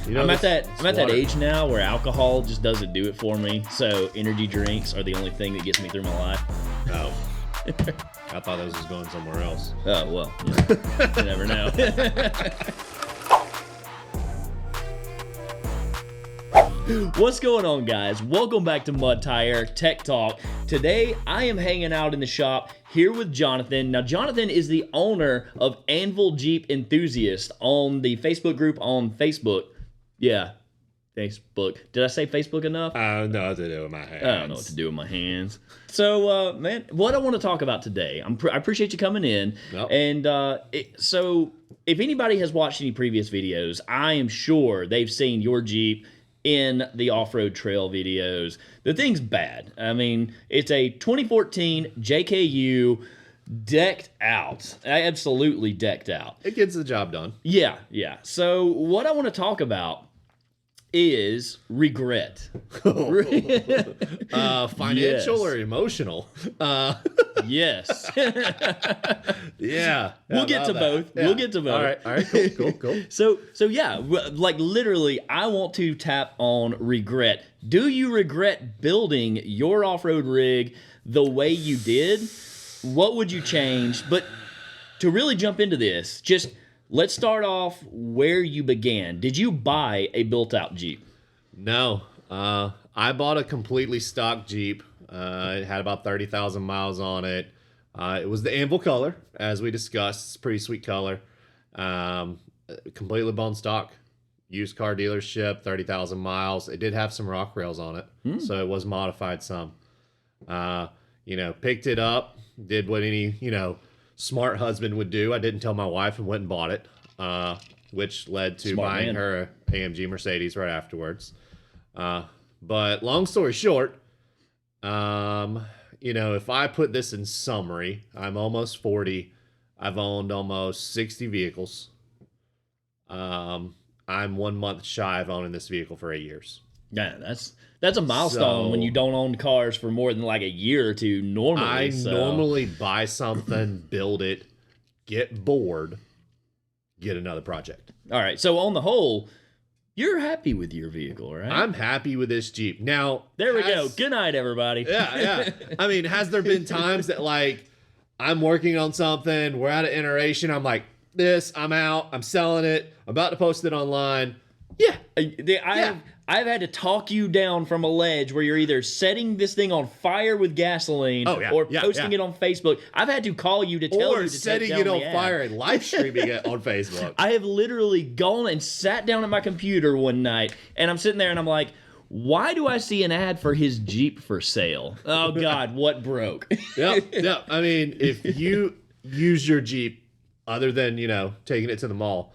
You know, I'm at that water. age now where alcohol just doesn't do it for me. So energy drinks are the only thing that gets me through my life. Oh. I thought those was going somewhere else. Oh, well, you never know. What's going on, guys? Welcome back to Mud Tire Tech Talk. Today, I am hanging out in the shop here with Jonathan. Now, Jonathan is the owner of Anvil Jeep Enthusiasts on the Facebook group on Facebook. Yeah, Facebook. Did I say Facebook enough? I don't know what to do with my hands. I don't know what to do with my hands. So, man, what I want to talk about today, I appreciate you coming in. Yep. And so, if anybody has watched any previous videos, I am sure they've seen your Jeep in the off-road trail videos. The thing's bad. I mean, it's a 2014 JKU decked out. Absolutely decked out. It gets the job done. Yeah. So, what I want to talk about is regret. Financial Yes. or emotional? Yes. Yeah. We'll get to both. Yeah. We'll get to both. All right, cool. So yeah, like literally, I want to tap on regret. Do you regret building your off-road rig the way you did? What would you change? But to really jump into this, just let's start off where you began. Did you buy a built-out Jeep? No. I bought a completely stock Jeep. It had about 30,000 miles on it. It was the Anvil color, as we discussed. It's a pretty sweet color. Completely bone stock. Used car dealership, 30,000 miles. It did have some rock rails on it, so it was modified some. Picked it up, did what any, smart husband would do. I didn't tell my wife and went and bought it, which led to Smart buying man. her a AMG Mercedes right afterwards. But long story short, if I put this in summary, I'm almost 40. I've owned almost 60 vehicles. I'm 1 month shy of owning this vehicle for 8 years. Yeah, that's a milestone when you don't own cars for more than like a year or two normally. I normally buy something, build it, get bored, get another project. All right, so on the whole, you're happy with your vehicle, right? I'm happy with this Jeep. Now, There we go. Good night, everybody. Yeah. I mean, has there been times that like I'm working on something, we're at an iteration, I'm like, I'm out, I'm selling it, I'm about to post it online. Yeah. I've had to talk you down from a ledge where you're either setting this thing on fire with gasoline or posting it on Facebook. I've had to call you to tell you to setting take it down on the ad. fire and live streaming it on Facebook. I have literally gone and sat down at my computer one night, and I'm sitting there and I'm like, why do I see an ad for his Jeep for sale? Oh, God, what broke? Yep. I mean, if you use your Jeep, other than, taking it to the mall,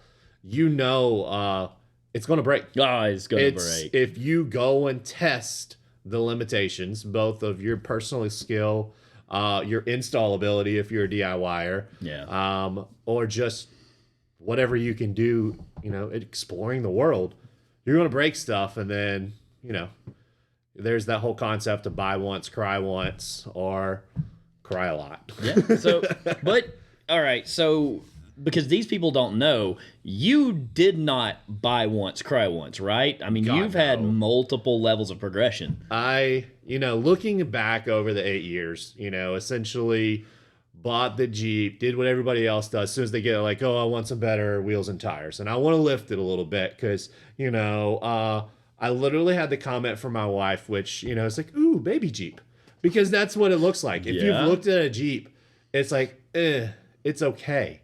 it's going to break. Oh, it's going to break. If you go and test the limitations, both of your personal skill, your install ability if you're a DIYer, or just whatever you can do, exploring the world, you're going to break stuff. And then, there's that whole concept of buy once, cry once, or cry a lot. Yeah. So, but all right. So, because these people don't know, you did not buy once, cry once, right? I mean, you've had multiple levels of progression. Looking back over the 8 years, essentially bought the Jeep, did what everybody else does. As soon as they get like, I want some better wheels and tires, and I want to lift it a little bit because, I literally had the comment from my wife, which, it's like, ooh, baby Jeep. Because that's what it looks like. If you've looked at a Jeep, it's like, it's okay.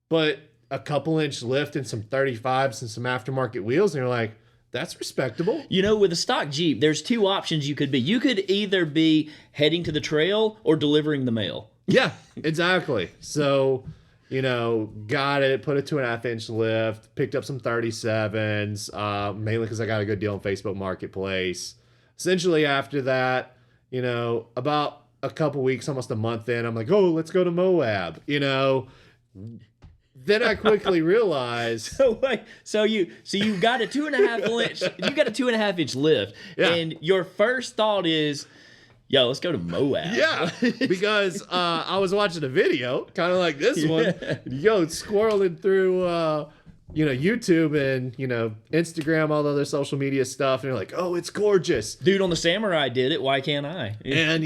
But a couple inch lift and some 35s and some aftermarket wheels, and you're like, that's respectable. With a stock Jeep, there's two options you could be. You could either be heading to the trail or delivering the mail. Yeah, exactly. So, got it, put a 2.5 inch lift, picked up some 37s, mainly because I got a good deal on Facebook Marketplace. Essentially after that, about a couple weeks, almost a month in, I'm like, let's go to Moab, Then I quickly realized. So you got a 2.5 inch. You got a 2.5 inch lift, and your first thought is, "Yo, let's go to Moab." Yeah, because I was watching a video, kind of like this one. Squirreling through YouTube and, Instagram, all the other social media stuff, and you're like, oh, it's gorgeous. Dude on the Samurai did it. Why can't I? And,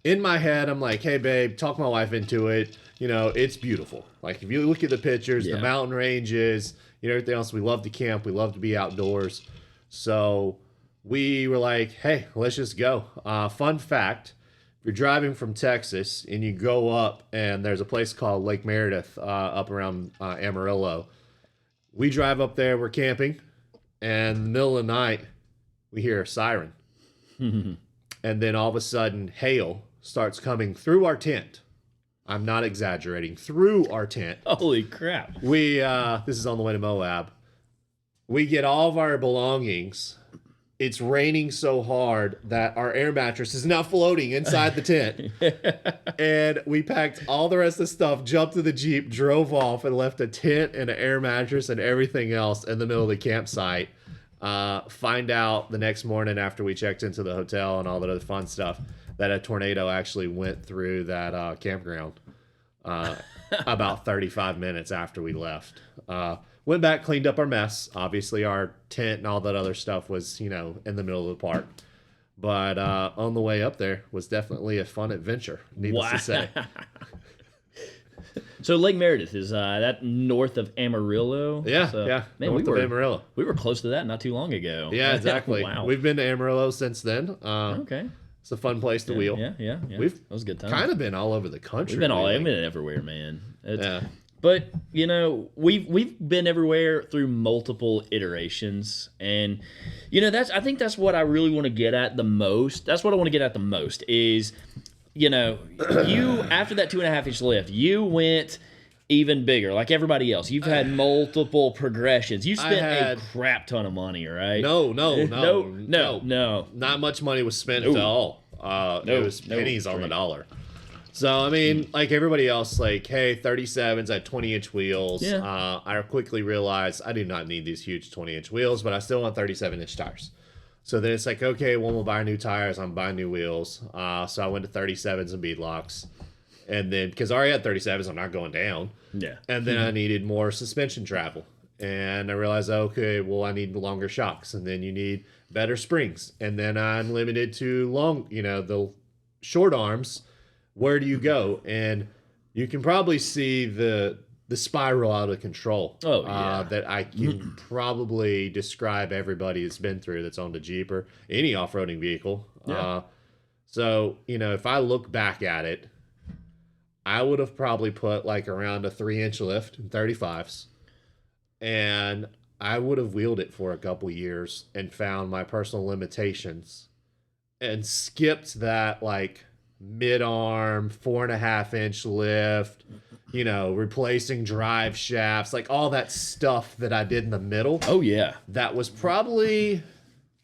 in my head, I'm like, hey, babe, talk my wife into it. It's beautiful. Like, if you look at the pictures, the mountain ranges, everything else, we love to camp. We love to be outdoors. So we were like, hey, let's just go. Fun fact, if you're driving from Texas and you go up and there's a place called Lake Meredith up around Amarillo, we drive up there, we're camping, and in the middle of the night, we hear a siren. And then all of a sudden, hail starts coming through our tent. I'm not exaggerating. Through our tent. Holy crap. This is on the way to Moab. We get all of our belongings. It's raining so hard that our air mattress is now floating inside the tent. And we packed all the rest of the stuff, jumped to the Jeep, drove off, and left a tent and an air mattress and everything else in the middle of the campsite. Find out the next morning after we checked into the hotel and all that other fun stuff that a tornado actually went through that campground about 35 minutes after we left. Went back, cleaned up our mess. Obviously, our tent and all that other stuff was, in the middle of the park. But on the way up there was definitely a fun adventure, needless to say. So Lake Meredith, is that north of Amarillo? Yeah, so, yeah. Man, North of Amarillo. We were close to that not too long ago. Yeah, exactly. Wow. We've been to Amarillo since then. Okay. It's a fun place to wheel. Yeah. We've that was a good time. kind of been all over the country. We've been lately. everywhere, man. Yeah. But we've been everywhere through multiple iterations, and I think that's what I really want to get at the most. That's what I want to get at the most is, you after that 2.5-inch lift, you went even bigger, like everybody else. You've had multiple progressions. You spent a crap ton of money, right? No. No. Not much money was spent at all. It was pennies on the dollar. So, I mean, like everybody else, like, hey, 37s at 20-inch wheels. Yeah. I quickly realized I do not need these huge 20-inch wheels, but I still want 37-inch tires. So then it's like, okay, well, we'll buy new tires. I'm buying new wheels. So I went to 37s and beadlocks. And then, because I already had 37s, I'm not going down. Yeah. And then I needed more suspension travel. And I realized, okay, well, I need longer shocks. And then you need better springs. And then I'm limited to the short arms. Where do you go? And you can probably see the spiral out of control. Oh, yeah. That I can probably describe everybody that's been through that's on the Jeep or any off-roading vehicle. Yeah. So, if I look back at it, I would have probably put like around a 3-inch lift in 35s. And I would have wheeled it for a couple years and found my personal limitations and skipped that like mid-arm 4.5-inch lift, replacing drive shafts, like all that stuff that I did in the middle. Oh yeah. That was probably,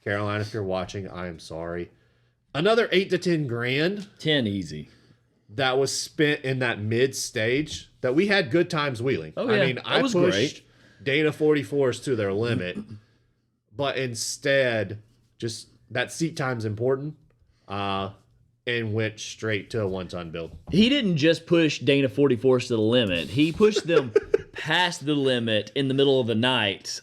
Caroline, if you're watching, I am sorry, another 8 to 10 grand. 10 easy. That was spent in that mid stage that we had good times wheeling. Oh yeah. I mean, I pushed great. Dana 44s to their limit, but instead, just that seat time's important. And went straight to a 1-ton build. He didn't just push Dana 44s to the limit. He pushed them past the limit in the middle of the night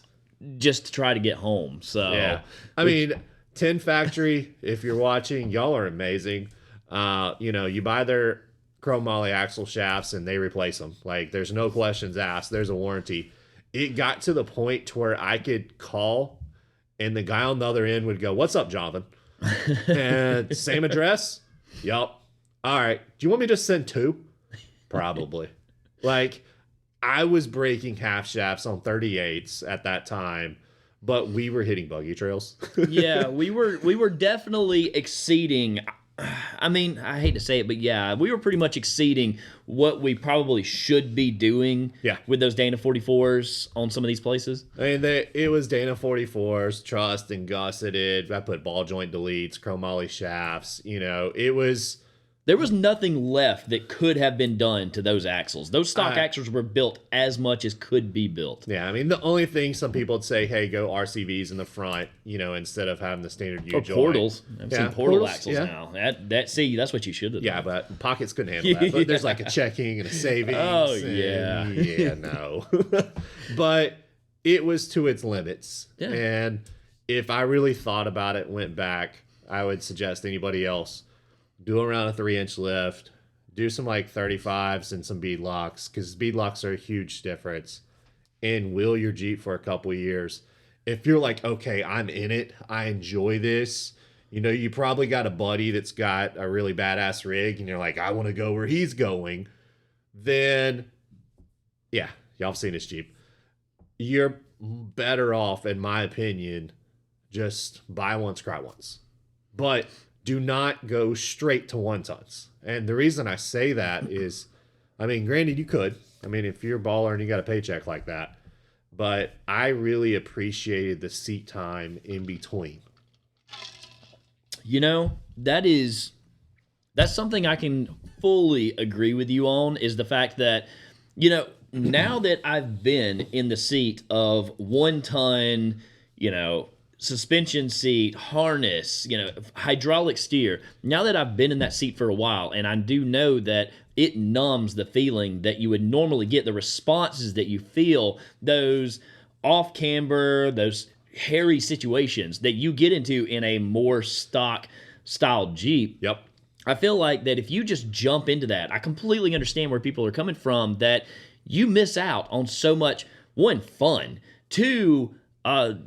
just to try to get home. So yeah, I mean, 10 Factory, if you're watching, y'all are amazing. You buy their chrome moly axle shafts and they replace them. Like, there's no questions asked. There's a warranty. It got to the point to where I could call and the guy on the other end would go, "What's up, Jonathan?" And same address. Yup. All right. Do you want me to send 2? Probably. Like, I was breaking half shafts on 38s at that time, but we were hitting buggy trails. Yeah, we were definitely exceeding. I mean, I hate to say it, but yeah, we were pretty much exceeding what we probably should be doing with those Dana 44s on some of these places. I mean, it was Dana 44s, trussed and gusseted. I put ball joint deletes, chromoly shafts. There was nothing left that could have been done to those axles. Those stock axles were built as much as could be built. Yeah, I mean, the only thing some people would say, hey, go RCVs in the front, instead of having the standard U-joint. Or portals. I've seen portal axles yeah. now. That's what you should have done. Yeah, but pockets couldn't handle that. But there's like a checking and a savings. Oh, and yeah. Yeah, no. But it was to its limits. Yeah. And if I really thought about it, went back, I would suggest anybody else do around a 3-inch lift, do some like 35s and some bead locks, because bead locks are a huge difference, and wheel your Jeep for a couple years. If you're like, okay, I'm in it, I enjoy this, you know, you probably got a buddy that's got a really badass rig and you're like, I want to go where he's going, then yeah, y'all have seen his Jeep. You're better off, in my opinion, just buy once, cry once. But do not go straight to 1 tons. And the reason I say that is, I mean, granted, you could. I mean, if you're a baller and you got a paycheck like that. But I really appreciated the seat time in between. You know, that's something I can fully agree with you on, is the fact that, you know, now that I've been in the seat of 1 ton, you know, suspension seat, harness, you know, hydraulic steer, now that I've been in that seat for a while, and I do know that it numbs the feeling that you would normally get, the responses that you feel, those off camber, those hairy situations that you get into in a more stock style Jeep. Yep. I feel like that if you just jump into that, I completely understand where people are coming from, that you miss out on so much, one, fun, two,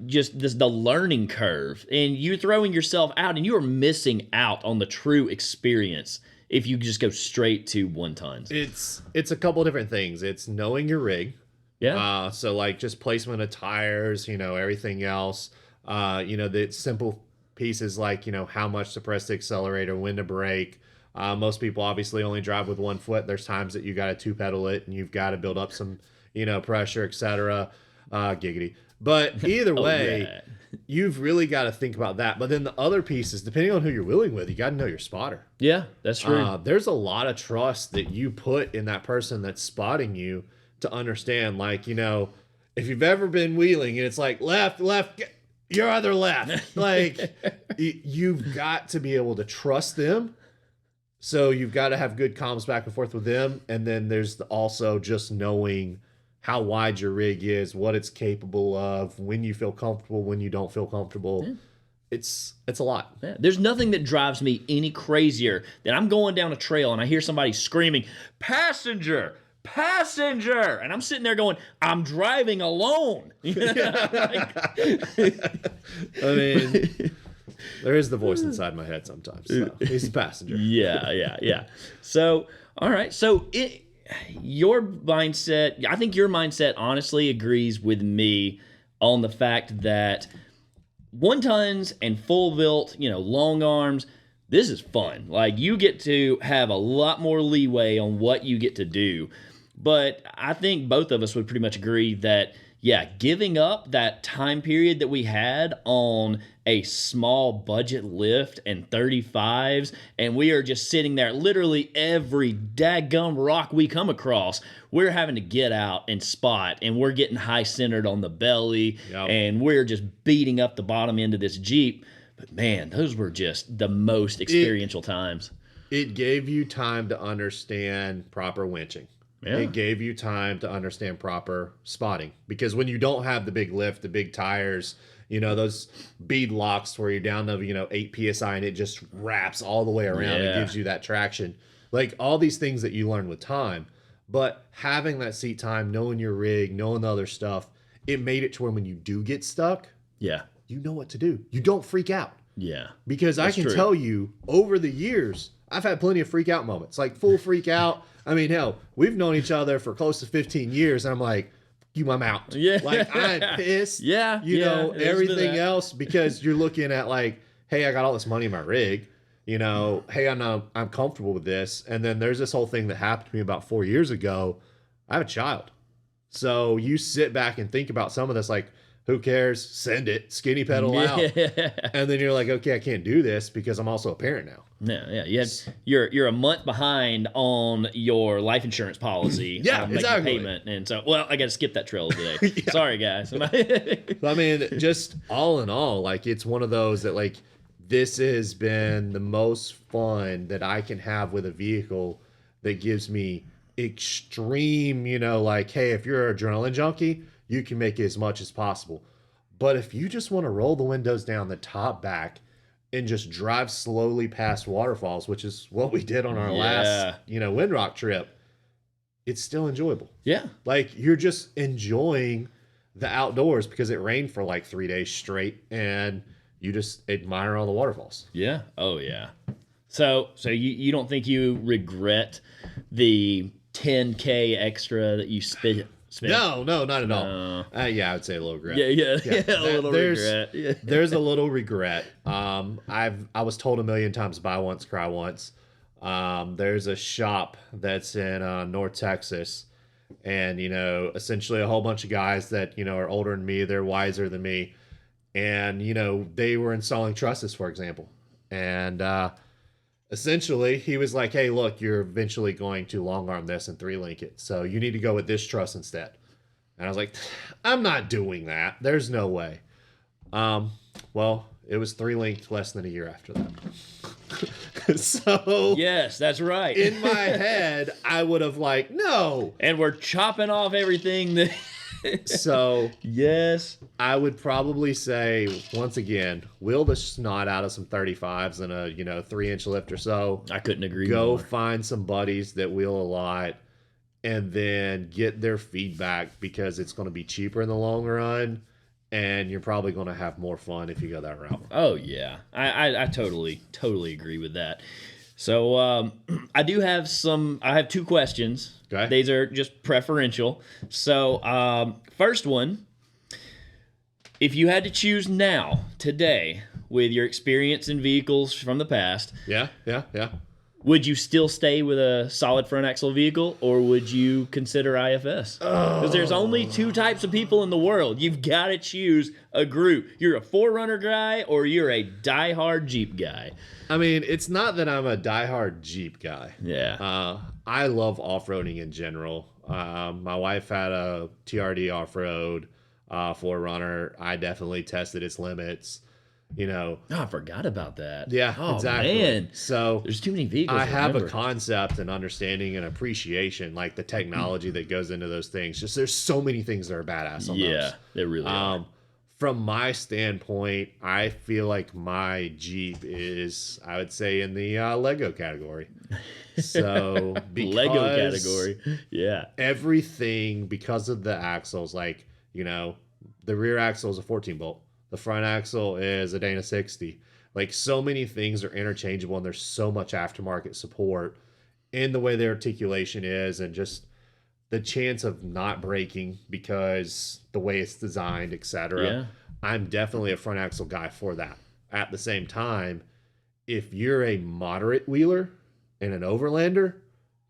just the learning curve, and you're throwing yourself out and you are missing out on the true experience if you just go straight to 1 tons. It's a couple different things. It's knowing your rig. Yeah. So like just placement of tires, you know, everything else. You know, the simple pieces like, you know, how much to press the accelerator, when to brake. Most people obviously only drive with 1 foot. There's times that you got to 2-pedal it and you've got to build up some, you know, pressure, etc. Giggity. But either way, yeah. you've really got to think about that. But then the other pieces, depending on who you're wheeling with, you got to know your spotter. Yeah, that's true. There's a lot of trust that you put in that person that's spotting you to understand, like, you know, if you've ever been wheeling and it's like left, your other left, like you've got to be able to trust them. So you've got to have good comms back and forth with them. And then there's also just knowing how wide your rig is, what it's capable of, when you feel comfortable, when you don't feel comfortable. Yeah. It's a lot. Yeah. There's nothing that drives me any crazier than I'm going down a trail and I hear somebody screaming, "Passenger! Passenger!" And I'm sitting there going, I'm driving alone. I mean, there is the voice inside my head sometimes. So he's a passenger. Yeah. So, all right. So your mindset, I think your mindset honestly agrees with me on the fact that 1 tons and full built, you know, long arms, this is fun. Like, you get to have a lot more leeway on what you get to do. But I think both of us would pretty much agree that, yeah, giving up that time period that we had on a small budget lift and 35s, and we are just sitting there, literally every daggum rock we come across, we're having to get out and spot, and we're getting high centered on the belly, and we're just beating up the bottom end of this Jeep. But man, those were just the most experiential times. It gave you time to understand proper winching. Yeah. It gave you time to understand proper spotting, because when you don't have the big lift, the big tires, you know, those bead locks where you're down to, you know, 8 PSI and it just wraps all the way around and gives you that traction. Like, all these things that you learn with time, but having that seat time, knowing your rig, knowing the other stuff, it made it to where when you do get stuck, you know what to do. You don't freak out. Yeah. Because that's I can tell you, over the years, I've had plenty of freak out moments, like full freak out. I mean, hell, we've known each other for close to 15 years, and I'm like, I'm out. Yeah. Like, I'm pissed. You know, everything else, because you're looking at like, hey, I got all this money in my rig. You know, hey, I'm comfortable with this. And then there's this whole thing that happened to me about 4 years ago. I have a child. So you sit back and think about some of this, like, who cares? Send it. Skinny pedal out. And then you're like, okay, I can't do this because I'm also a parent now. Yeah. You're a month behind on your life insurance policy. Exactly. Payment, and so, well, I got to skip that trail today. Sorry, guys. I mean, just all in all, like, it's one of those that, like, this has been the most fun that I can have with a vehicle that gives me extreme, you know, like, hey, if you're an adrenaline junkie, you can make as much as possible. But if you just want to roll the windows down, the top back, and just drive slowly past waterfalls, which is what we did on our last, Windrock trip, it's still enjoyable. Yeah. Like, you're just enjoying the outdoors because it rained for like 3 days straight, and you just admire all the waterfalls. Yeah. Oh, yeah. So you don't think you regret the 10K extra that you spent? No, not at all. Yeah, I would say a little regret. Yeah, a little regret. Yeah. There's a little regret. I was told a million times, buy once, cry once. There's a shop that's in North Texas, and essentially a whole bunch of guys that are older than me. They're wiser than me, and they were installing trusses, for example, and essentially he was like, hey, look, you're eventually going to long arm this and 3-link it, so you need to go with this truss instead. And I was like, I'm not doing that. There's no way. Well, it was 3-linked less than a year after that. So yes, that's right. In my head, I would have like, no. And we're chopping off everything that. So yes, I would probably say, once again, wheel the snot out of some 35s and a 3-inch lift or so. I couldn't agree more. Go find some buddies that wheel a lot, and then get their feedback, because it's going to be cheaper in the long run, and you're probably going to have more fun if you go that route. Oh yeah, I totally agree with that. So I have 2 questions. Okay. These are just preferential. So first one, if you had to choose now, today, with your experience in vehicles from the past, yeah, would you still stay with a solid front axle vehicle, or would you consider IFS? Because there's only 2 types of people in the world. You've got to choose a group. You're a 4Runner guy, or you're a diehard Jeep guy. I mean, it's not that I'm a diehard Jeep guy. Yeah. I love off-roading in general. My wife had a TRD off-road 4Runner. I definitely tested its limits. Oh, I forgot about that. Yeah, exactly. Man. So there's too many vehicles. I have a concept and understanding and appreciation, like the technology that goes into those things. Just there's so many things that are badass on those. Yeah, they really are. From my standpoint, I feel like my Jeep is, I would say, in the Lego category. So because Lego category, yeah. Everything, because of the axles, like the rear axle is a 14-bolt. The front axle is a Dana 60. Like, so many things are interchangeable, and there's so much aftermarket support in the way the articulation is, and just the chance of not breaking because the way it's designed, etc. Yeah. I'm definitely a front axle guy for that. At the same time, if you're a moderate wheeler and an overlander,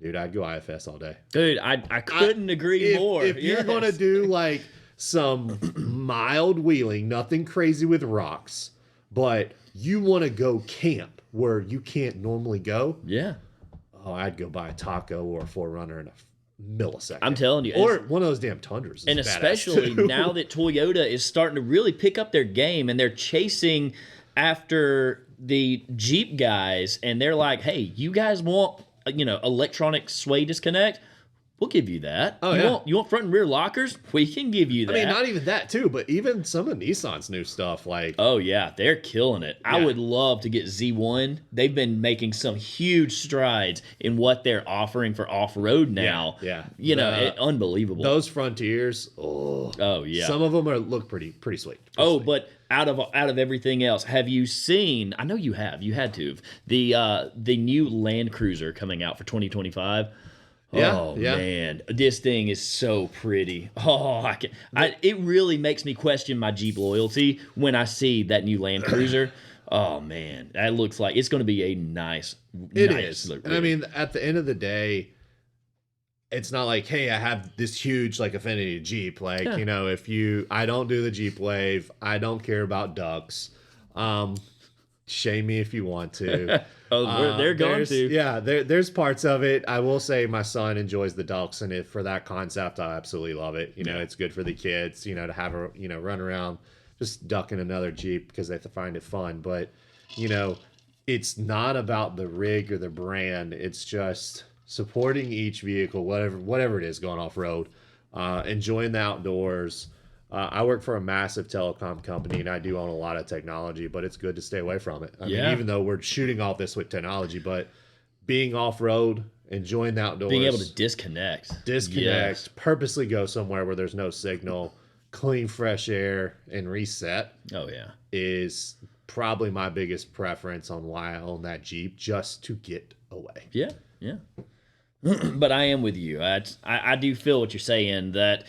dude, I'd go IFS all day. Dude, I couldn't agree more. If you're going to do like some mild wheeling, nothing crazy with rocks, but you want to go camp where you can't normally go, yeah. Oh, I'd go buy a Taco or a 4Runner in a millisecond. I'm telling you. Or one of those damn Tundras. And especially now that Toyota is starting to really pick up their game, and they're chasing after the Jeep guys, and they're like, hey, you guys want electronic sway disconnect? We'll give you that. Oh, You want front and rear lockers? We can give you that. I mean, not even that too, but even some of Nissan's new stuff, like, oh yeah, they're killing it. Yeah. I would love to get Z1. They've been making some huge strides in what they're offering for off-road now. Yeah. Unbelievable. Those Frontiers, oh yeah. Some of them look pretty sweet. Sweet. But out of everything else, have you seen? I know you have. You had to have the new Land Cruiser coming out for 2025. Yeah, man, this thing is so pretty. Oh, it really makes me question my Jeep loyalty when I see that new Land Cruiser. Oh man, that looks like it's going to be a nice. It is, and I mean, at the end of the day, it's not like, hey, I have this huge like affinity to Jeep. Like, I don't do the Jeep Wave. I don't care about ducks. Shame me if you want to. They're going to. Yeah, there's parts of it. I will say my son enjoys the ducks, and for that concept, I absolutely love it. It's good for the kids, to have a run around just ducking another Jeep because they find it fun. But it's not about the rig or the brand. It's just supporting each vehicle, whatever it is, going off road, enjoying the outdoors. I work for a massive telecom company, and I do own a lot of technology, but it's good to stay away from it. I mean, Yeah. even though we're shooting all this with technology, but being off road, enjoying the outdoors, Being able to disconnect. Yes. purposely go somewhere where there's no signal, clean, fresh air, and reset Oh yeah. is probably my biggest preference on why I own that Jeep, just to get away. Yeah. Yeah. But I am with you. I do feel what you're saying, that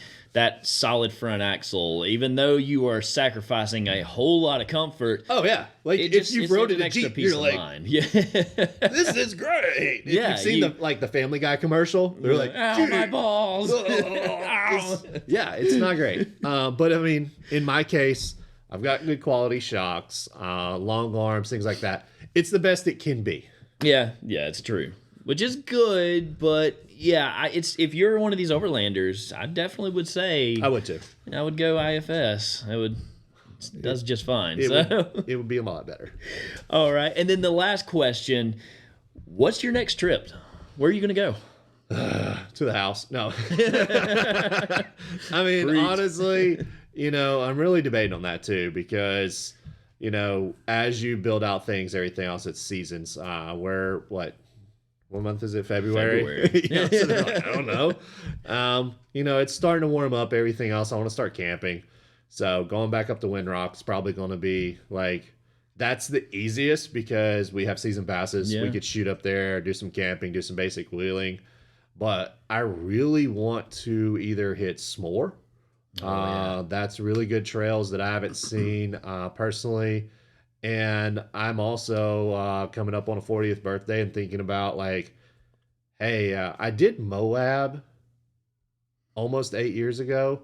solid front axle, even though you are sacrificing a whole lot of comfort. Oh yeah, like It if just, you've it's rode an in a extra Jeep, peace you're of like, mind. Yeah. this is great. If Yeah, you've seen the Family Guy commercial, they're like, ow, my balls. Ow. Yeah, it's not great. But I mean, in my case, I've got good quality shocks, long arms, things like that. It's the best it can be. Yeah, it's true. Which is good, but yeah, it's if you're one of these overlanders, I definitely would say I would too. I would go IFS. It does just fine. It would be a lot better. All right, and then the last question: what's your next trip? Where are you going to go? To the house. No. I mean, Preach. honestly, I'm really debating on that too, because, as you build out things, everything else, it's seasons. What month is it? February. So they're like, I don't know. It's starting to warm up, everything else. I want to start camping. So going back up to Windrock is probably going to be like, that's the easiest because we have season passes. Yeah. We could shoot up there, do some camping, do some basic wheeling. But I really want to either hit S'more. That's really good trails that I haven't seen personally. And I'm also coming up on a 40th birthday and thinking about like, hey, I did Moab almost 8 years ago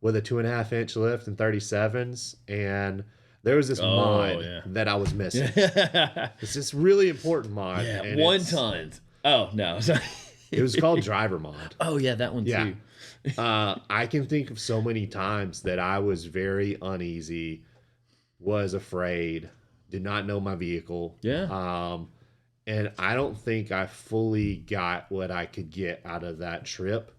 with a 2.5-inch lift and 37s. And there was this mod that I was missing. It's this really important mod. Yeah, and 1 ton. Oh, no. Sorry. It was called Driver Mod. Oh, yeah, that one Yeah. too. I can think of so many times that I was very uneasy, was afraid, did not know my vehicle. Yeah. And I don't think I fully got what I could get out of that trip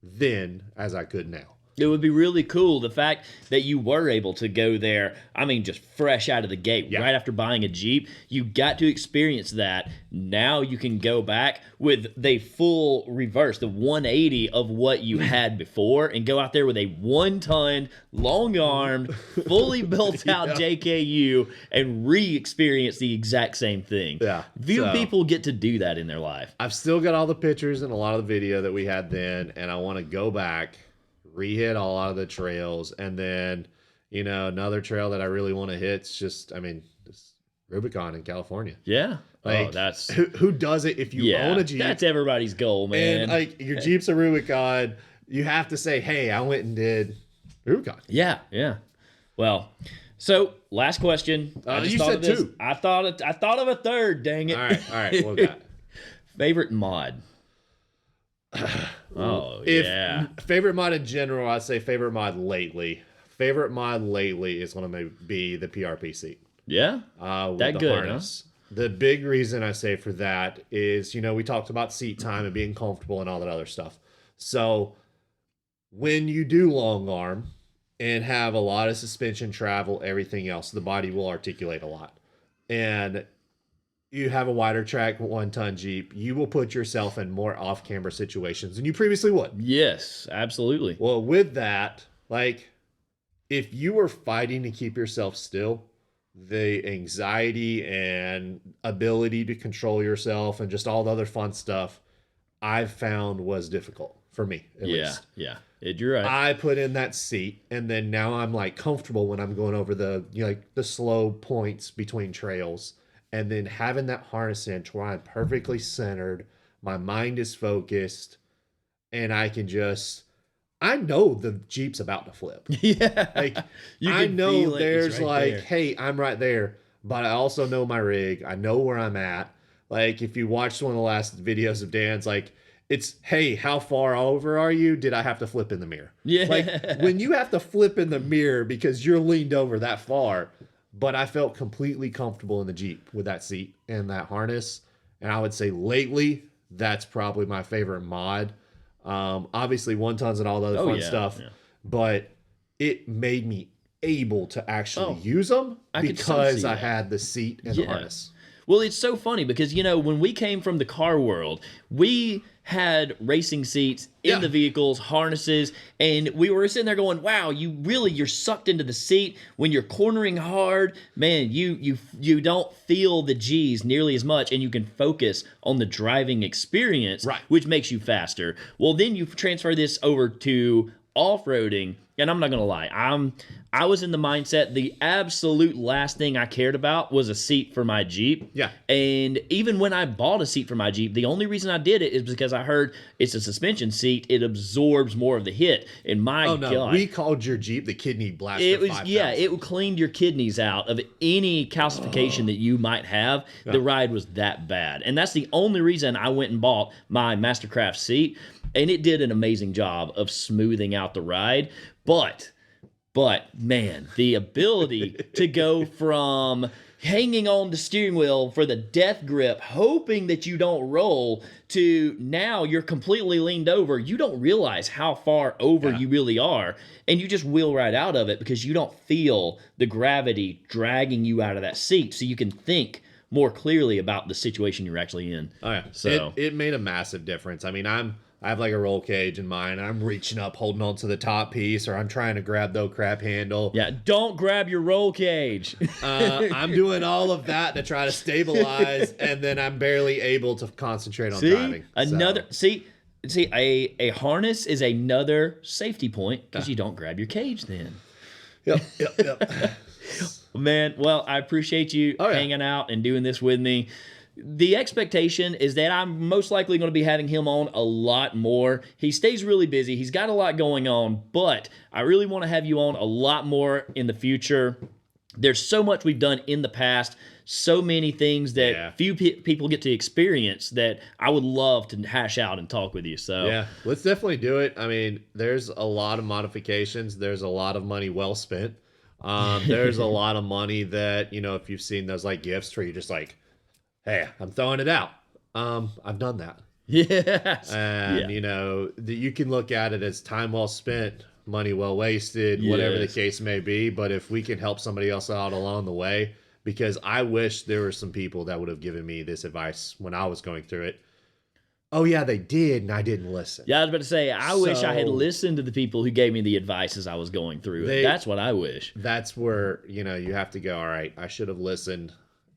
then as I could now. It would be really cool, the fact that you were able to go there, I mean, just fresh out of the gate, right after buying a Jeep. You got to experience that. Now you can go back with the full reverse, the 180 of what you had before, and go out there with a 1-ton, long-armed, fully built-out JKU and re-experience the exact same thing. Yeah. Few people get to do that in their life. I've still got all the pictures and a lot of the video that we had then, and I want to go back, re-hit a lot of the trails, and then another trail that I really want to hit is just Rubicon in California. Yeah. Like, that's who does it if you own a Jeep? That's everybody's goal, man. And like your Jeep's a Rubicon, you have to say, hey, I went and did Rubicon. Yeah. Well, so last question. You said two. I thought of a third. Dang it! All right. What we got? Favorite mod. Favorite mod in general, I'd say favorite mod lately. Favorite mod lately is going to be the PRP seat. Yeah, with that the good, harness. Huh? The big reason I say for that is, we talked about seat time and being comfortable and all that other stuff. So when you do long arm and have a lot of suspension travel, everything else, the body will articulate a lot. And you have a wider track 1-ton Jeep, you will put yourself in more off-camber situations than you previously would. Yes, absolutely. Well, with that, like, if you were fighting to keep yourself still, the anxiety and ability to control yourself and just all the other fun stuff I've found was difficult for me, at least. Yeah, you're right. I put in that seat, and then now I'm like comfortable when I'm going over the the slow points between trails. And then having that harness in to where I'm perfectly centered, my mind is focused, and I know the Jeep's about to flip. Yeah. Like, you I can know feel it. there's It's right like, there. hey, I'm right there, but I also know my rig. I know where I'm at. Like, if you watched one of the last videos of Dan's, like, it's, hey, how far over are you? Did I have to flip in the mirror? Yeah. Like, when you have to flip in the mirror because you're leaned over that far. But I felt completely comfortable in the Jeep with that seat and that harness. And I would say lately, that's probably my favorite mod. Obviously, 1-tons and all the other fun stuff. Yeah. But it made me able to actually use them I could so because see I that. had the seat and Yeah. harness. Well, it's so funny because, when we came from the car world, we had racing seats in Yeah. the vehicles, harnesses, and we were sitting there going, wow, you're sucked into the seat. When you're cornering hard, man, you don't feel the G's nearly as much, and you can focus on the driving experience, Right. which makes you faster. Well, then you transfer this over to off-roading, and I'm not gonna lie, I was in the mindset the absolute last thing I cared about was a seat for my Jeep. Yeah. And even when I bought a seat for my Jeep, the only reason I did it is because I heard it's a suspension seat. It absorbs more of the hit. And my Oh no, God, we called your Jeep the kidney blaster. it was 5000. it cleaned your kidneys out of any calcification that you might have. The ride was that bad, and that's the only reason I went and bought my Mastercraft seat. And it did an amazing job of smoothing out the ride, but man, the ability to go from hanging on the steering wheel for the death grip, hoping that you don't roll, to now you're completely leaned over. You don't realize how far over you really are, and you just wheel right out of it because you don't feel the gravity dragging you out of that seat, so you can think more clearly about the situation you're actually in. Oh yeah, So it made a massive difference. I mean, I have like a roll cage in mine. And I'm reaching up, holding on to the top piece, or I'm trying to grab the crap handle. yeah, don't grab your roll cage. I'm doing all of that to try to stabilize, and then I'm barely able to concentrate on driving. A harness is another safety point because you don't grab your cage then. Yep. Man, well, I appreciate you hanging out and doing this with me. The expectation is that I'm most likely going to be having him on a lot more. He stays really busy. He's got a lot going on, but I really want to have you on a lot more in the future. There's so much we've done in the past, so many things that few people get to experience that I would love to hash out and talk with you. So yeah, let's definitely do it. I mean, there's a lot of modifications. There's a lot of money well spent. There's a lot of money that, if you've seen those like gifts where you're just like, hey, I'm throwing it out. I've done that. Yes. And, you can look at it as time well spent, money well wasted, whatever the case may be. But if we can help somebody else out along the way, because I wish there were some people that would have given me this advice when I was going through it. Oh, yeah, they did, and I didn't listen. Yeah, I was about to say, I wish I had listened to the people who gave me the advice as I was going through it. That's what I wish. That's where, you have to go, all right, I should have listened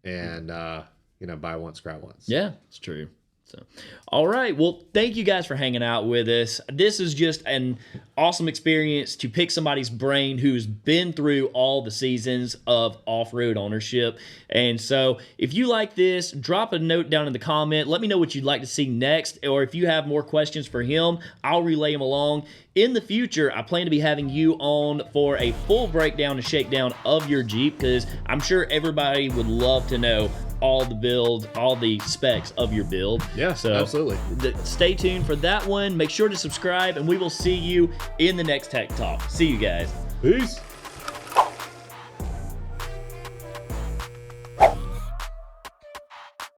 and, buy once, cry once. Yeah, it's true. So, all right. Well, thank you guys for hanging out with us. This is just an awesome experience to pick somebody's brain who's been through all the seasons of off-road ownership. And so if you like this, drop a note down in the comment. Let me know what you'd like to see next. Or if you have more questions for him, I'll relay them along. In the future, I plan to be having you on for a full breakdown and shakedown of your Jeep because I'm sure everybody would love to know all the build, all the specs of your build. Yeah, so absolutely. Stay tuned for that one. Make sure to subscribe, and we will see you in the next Tech Talk. See you guys. Peace.